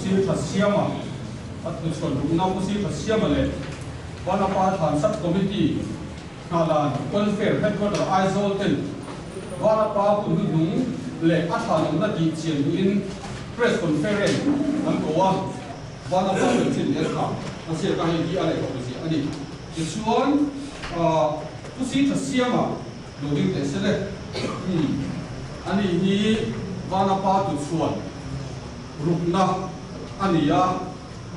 si thà xiêm à tu chuẩn đúng năm si thà xiêm mà lệวันอาปาฐานสัตคอมมิตี้นาลานคอนเฟอเรนซ์เฮดควอเตอร์ไอโซลเทนวันอาปาคุณหนุ่มเล็กอาชานนักดีเชียนอินเพรสคอนเฟอเรนซ์อันก็ว่าวันอาปาเป็นสิ่งเดียวกันอาเซียนการที่อะไรก็เป็นสิ่งอันนี้ที่ส่วนผู้สิ่งที่เสียมาดูดิ้งแต่เสียเลยอันนี้ที่วันอาปาตุส่วนรูปนะอันนี้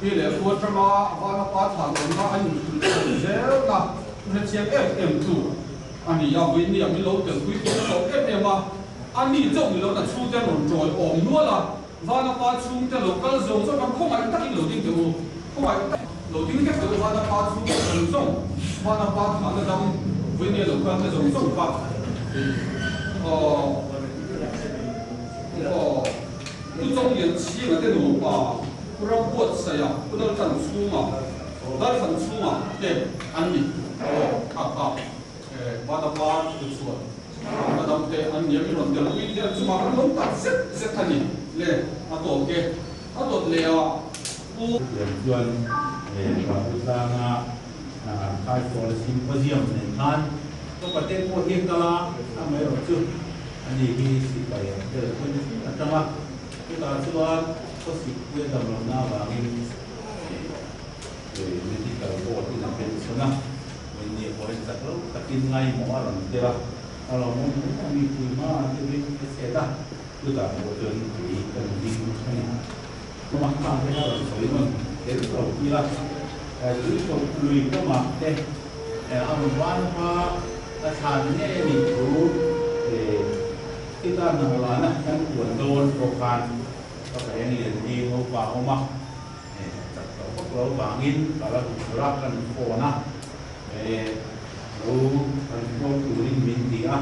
มีเหลือตัวธรรมะวันอาปาฐานของเราอันนี้เจ้านะเราเชียร์FM2อันนี้วินเนี่ยมีเราเกิดคุยกันสองFMมาอันนี้เจ้ามีเราแต่ชูจะหล่นจอยออกนัวละวันอาปาชูจะหล่นก็ส่งส่งมันเข้ามาตั้งหล่นดิ้งเดียวเข้ามาหล่นดิ้งแค่เดียววันอาปาชูส่งวันอาปาฐานจะทำวินเนี่ยหล่นก็จะส่งไปผู้จงเรียนชี้มาได้หนูป่า不让我这样，不能产出嘛，那产出嘛，对，安利，把它把就说，把它对安利一种的，不一定是嘛，弄大些看你，嘞，多给，多嘞啊，不。ส่วนความอุตสาหะขายโซลาร์ซิมโพเซียมในท่านก็ประเทศโคเทียนตลาดทำไมเราจุดอันนี้ที่สิบไปเจอคนจังหวะที่ตลาดส่วนก็สิบเพื่อดำรงหน้าวางในที่เราโคที่นั่นเป็นส่วนนั้นวันนี้พอเห็นสักแล้วตะกินไงหมอเราเดี๋ยวเราไม่มีคุยมาที่ไม่เสียได้คือแต่เราเดินคุยกันดิ้งใช่ไหมก็มาทำให้เราสวยมันเห็นเราทีละหรือเราคุยก็มาเด็กเอาวันว่าอาจารย์เนี่ยมีครูที่ด้านหลังนะท่านปวดโดนโปรแกรมก็ไปเรียนดีเขาฟังเขามาจากพวกเราฟังอินเรารักกันโคนะเราเป็นพวกตุลินมินดีอ่ะ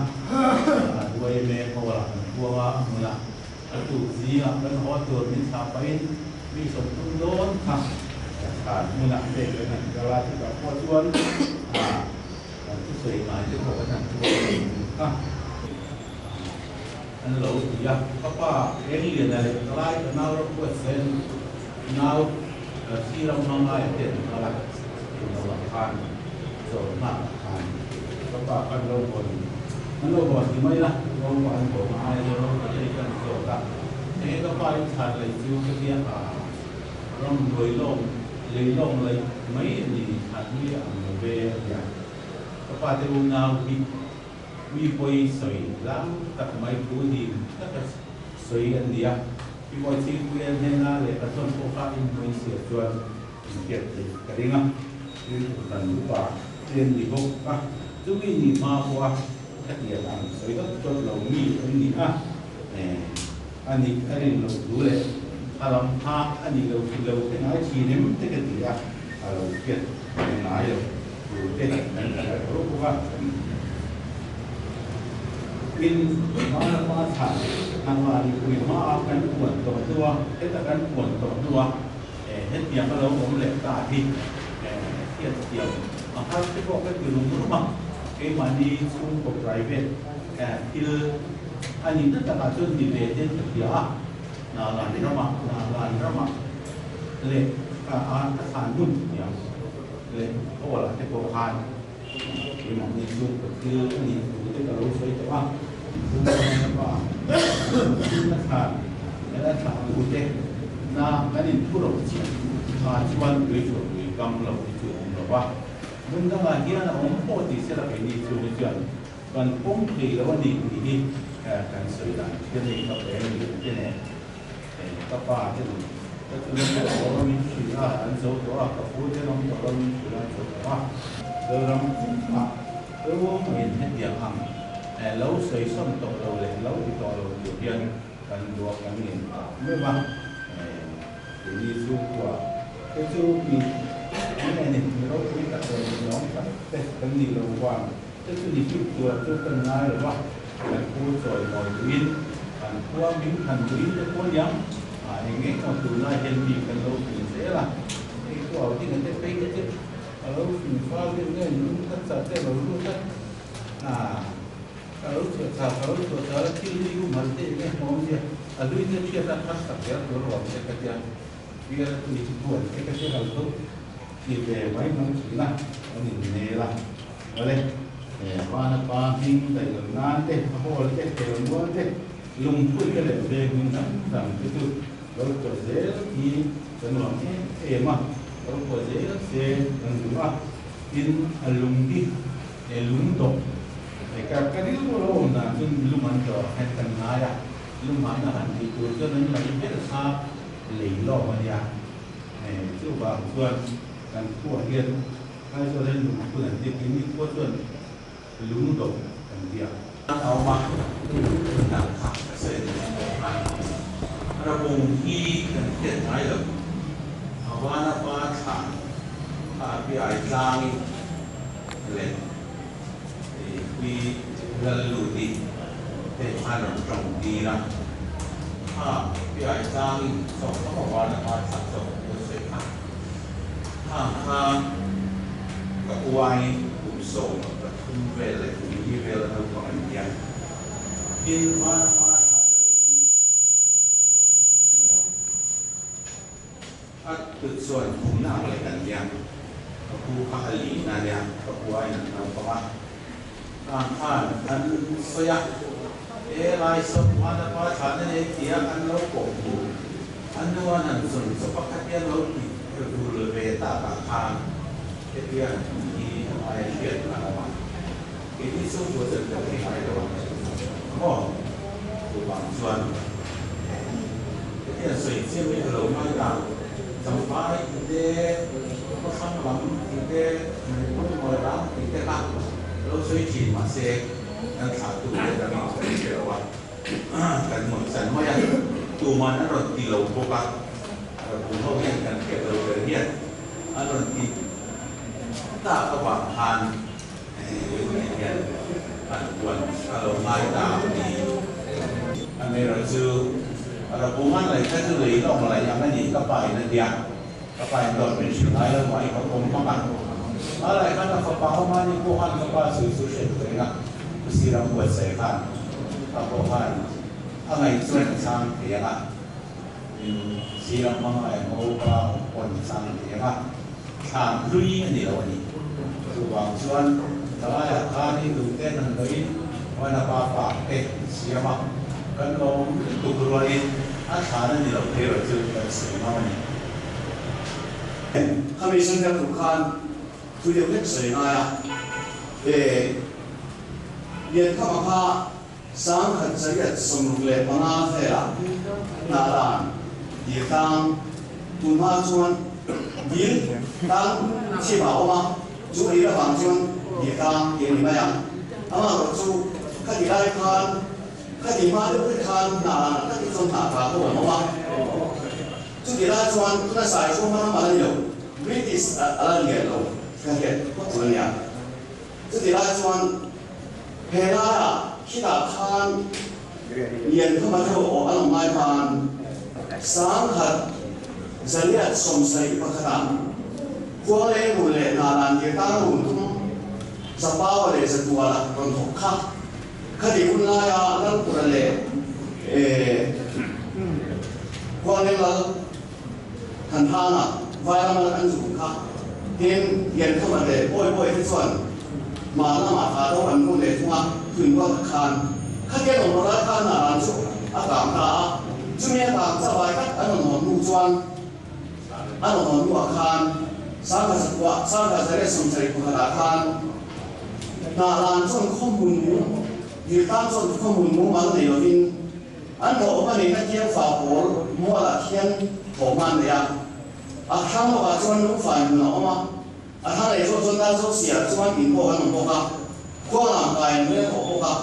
ด้วยแม่เขาละพวกว่าเมื่อตุสีอ่ะเป็นหัวตัวมินชาไปมีสมดุลโดนค่ะการเมื่อเด็กเลยนะเวลาที่แบบพอชวนที่สวยงามที่เขาก็ทำตัวอ่ะอันเราอยากก็ว่าเรียนอะไรก็ไล่ก็น่ารักกว่าเส้นน่าที่เราทำอะไรเด่นอะไรเราหลักฐานโสดมากฐานก็ว่ากันเราคนนั้นเราบอกที่ไม่ละเราวันผมไอ้เราก็จะกันโสดละนี่ก็ไปชาติเลยจิวก็เรียกร่ำรวยโลกเลยโลกเลยไม่ดีชาตินี้อันเบียร์ก็ว่าจะรู้นาวิปอยสวยล้ำตัดไม้ปูดีก็จะสวยอันเดียวิปอยสิ่งเรียนเห็นอะไรกระตุ้นพวกเขาอินโดนีเซียจวนเก็บติดกระดิ่งอ่ะคือตันรู้ว่าเรียนดีพวกอ่ะจุดนี้มาเพราะว่าถ้าเรียนอันสวยก็จนเรามีอันนี้อ่ะอันนี้เราดูเลยถ้าเราหาอันนี้เราเป็นอาชีพนี้มันจะเกิดอะไรเราเกิดเป็นอะไรอยู่ที่ไหนนั่นแหละรู้ว่ากินมาถ่ายทางวันคุยมากันปวดตัวเฮ็ดกันปวดตัวเฮ็ดอย่างเราผมเหล็กตาที่เทียบถ้าที่บอกก็คือลุงรู้มั้งมันดีสูงกว่า private ที่อันนี้ตั้งแต่การจนดีเบตเด่นเดียวนาลานระมักเล็กอาสารนุ่นอย่างเล็กเพราะว่าที่โปรคานที่มันมีสูงก็คืออันนี้ที่เรารู้สวยแต่ว่าคุณจะว่านักข่าวและข่าวคุณเด็กน่าอันนี้ผู้รู้จริงชวนด้วยชวนด้วยกำลังชวนเราว่ามันต้องการที่เราองค์พอดีเสียแล้วเป็นดีชวนกันป้องกันแล้ววันนี้ที่การสื่อสารที่นี่ก็เป็นที่นี่ก็ป้าที่นี่ก็คือเรามีสื่ออันโซ่ตัวกับผู้ที่เรามีสื่ออันโซ่ตัวเราเห็นเดียวกันเราใส่ส้นตกเราเลยเราติดต่อเราอยู่เพียงกันดูกันเองไม่ว่าถึงมีสู้กว่าก็สู้มีอะไรเนี่ยเราคุยกับเราน้องกันแต่กันนี่เราว่าก็คือดีที่ตัวจุดกันง่ายหรือว่าการพูดสวยหน่อยวินการพูดมิ้งขันวินจะพูดยังอย่างเงี้ยก็ตัวน่าเห็นดีกันเราถึงเสียละที่ตัวที่เงินจะไปก็จะเราถึงฟ้าเรื่องเงินทักษะที่เรารู้จักkalauที่รู้มันเองเนี่ยมองเนี่ยอาดูนี่เชื่อได้ทักษะเยอะตัวเราเนี่ยก็จะ kia thì buồn cái đầu tốt thì về mấy món chỉ là mình nề là ở đây qua nó qua hình tại gần nan thế hồ cái kiểu nó thế lùng cuối cái lệ về mình rằng cái thứ đó có dễ thì cái nó thế mà đó có dễ thế đúng không in lùng đi lùng độc cái điều đó là lùng ăn cho hay cần ngay à lùng ăn là hành thì tôi cho nên là biết là sao lấy lo mà ya chứ vào tuần cần của hiền hay cho nên lùng tuần thì cái ní của tuần lùng độc cần việcเอามาหนักขับเส้นระบบที่กันเทียนไทยเลยเอาว่านับว่าฐานพี่ไอ้จางเลยวีรัลลูดีเป็นพันธุ์ตรงดีนะพี่ไอ้จางสองเขาบอกว่านับว่าสัตว์สองตัวเสียข้างกับวายกุศลกับทุ่มเวลทุ่มยี่เวลทั้งของอันเดียกินมาจุดส่วนของหน้าอะไรกันเนี่ยผู้ข้าหลีนั่นเนี่ยก็ป่วยนั่นเราบอกว่าข้างอันสยามลายสมวันละฉันเนี่ยเที่ยอันเราโกงอันนู้นนั่นส่วนสปาร์ตี้เราดูเรต้าข้างเที่ยที่อะไรเกี่ยวกับอะไรที่สุดก็จะเป็นอะไรตัวก็ตัวบางส่วนที่สิ่งที่ไม่รู้ไม่ได้สมัยที่ก็ทำหลังที่มันก็มาล้างที่ละเราช่วยจีนมาเสกนั่นขาดตัวเด็กน้อยที่เกี่ยวว่ากันหมดสันว่าอย่างตัวมันนั่นเราตีเราพวกเราผมเขาเห็นกันเกี่ยวกับเรื่องนี้อันนั้นที่ตาเขาบอกทานเนี่ยอันวันเราไม่ตามดีอันนี้เราจะเราพูดว่าอะไรแค่จะเลยต้องอะไรยังไม่ดีก็ไปนั่นเดียวก็ไปโดนเป็นสิ่งไรแล้วไว้เขาคงต้องการอะไรกันเราเขาบอกว่านี่พวกอันก็ว่าสื่อเฉยๆนะสิ่งเราควรใส่กันเขาบอกว่าอะไรส่วนสร้างเดียร์สิ่งเราไม่เอาว่าคนสร้างเดียร์ทางลุยนี่เราเนี่ยคือบางส่วนแต่ว่าถ้าที่ดูเต้นนั่นเลยวันละป่าเอ๊ะเสียมากกันเราตุกรวยอาชาเนี่ยเราเที่ยวจะเป็นสิ่งมากนี่他们现在不看，就有那谁那呀？连他们怕上很这个生活来不拿回来，那然也当不拿穿，也当去跑嘛，就一个房间也当也你们呀，那么我就看你来看，看你妈就会看那那你从哪看过吗？就你来穿那晒出嘛嘛有。British ala yellow kaget punya jadi lajuan hela kita kan yang kemarin orang mainan sangat zaliat somsai pakatan kuala mulai nalan kita untuk sabawa le setua untuk kah kadi unaya dan kurale kuala lal kanhana vài năm ăn dùng khác, hiện hiện không phải để bôi cái chuẩn mà nó mà phá đâu ăn không để thua, thuyền qua khan, khách cái đồng nó khan là ăn chút, cảm ta, chúng ta cảm ta vài cách ăn đồng nu chuẩn, ăn đồng nu khan, sáng cái sẽ sống chạy của cả khan, là làm cho không buồn ngủ, vì ta cho không buồn ngủ mà để ở bên, ăn đồ mà để cái kia phá bổ, mua là thiên thổ man đấy à. Thang nó vào chuan lúc phải nó mà, thang này cho chuan ta cho xỉa chuan in bộ cái nó bộ qua làm cái nó bộ bộ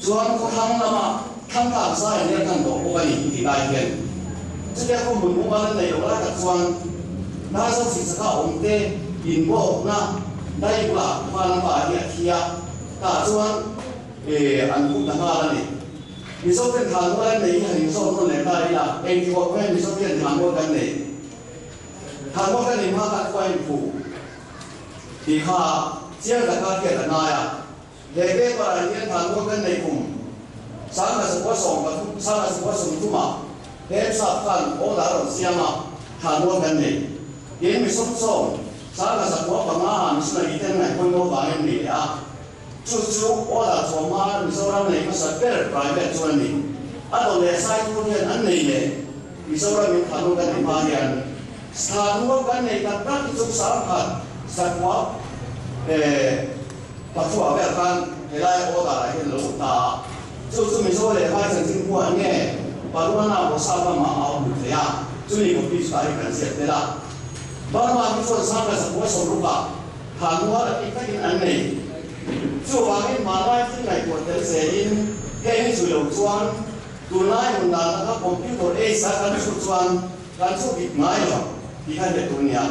chuan có thang nó mà thang cả sai nó thang bộ bộ cái thì đại hiện, chứ cái không muốn bộ cái này nó là cái chuan, đã cho xỉa các ông tê in bộ na, đây là qua làm bài địa kia, cả chuan ăn cũng là ba này, vì số tiền thang cái này hình số nó lại đây là em thì có cái vì số tiền thang cái này thằng con cái này mà các quay phụ thì họ riêng là các kia là nói à để cái bà riêng thằng con cái này cùng sáng là sự quan sống và sáng là sự quan sống chung mà để sắp thành ô đã được xem mà thà mua gần này đến mình sống sống sáng là giặc quá bằng á mình sẽ là ý tên này con mua vàng em này à chú ở là chỗ mà mình sau đó này có sẽ biết private cho anh này ở đâu để sai thu tiền anh này này mình sau đó mình thà mua gần này mà hiện thà mua gần này các cái chú sáng hạt giặc quá bắt chú ở bên kan cái này ở đó là cái lỗ ta chú mình sau để hai thằng sinh qua nghe và lúc nào có sao mà ao được thế à chú này có biết cái cái gì thế là bao nhiêu cái số sang là sẽ có số lúc à hàng hóa là cái anh này chú vào cái mà nói cái này của thế sẽ in cái chủ đầu chuan tụi này mình đã có computer A sẽ có chủ chuan cái số bị ngay rồi thì hai cái tụi này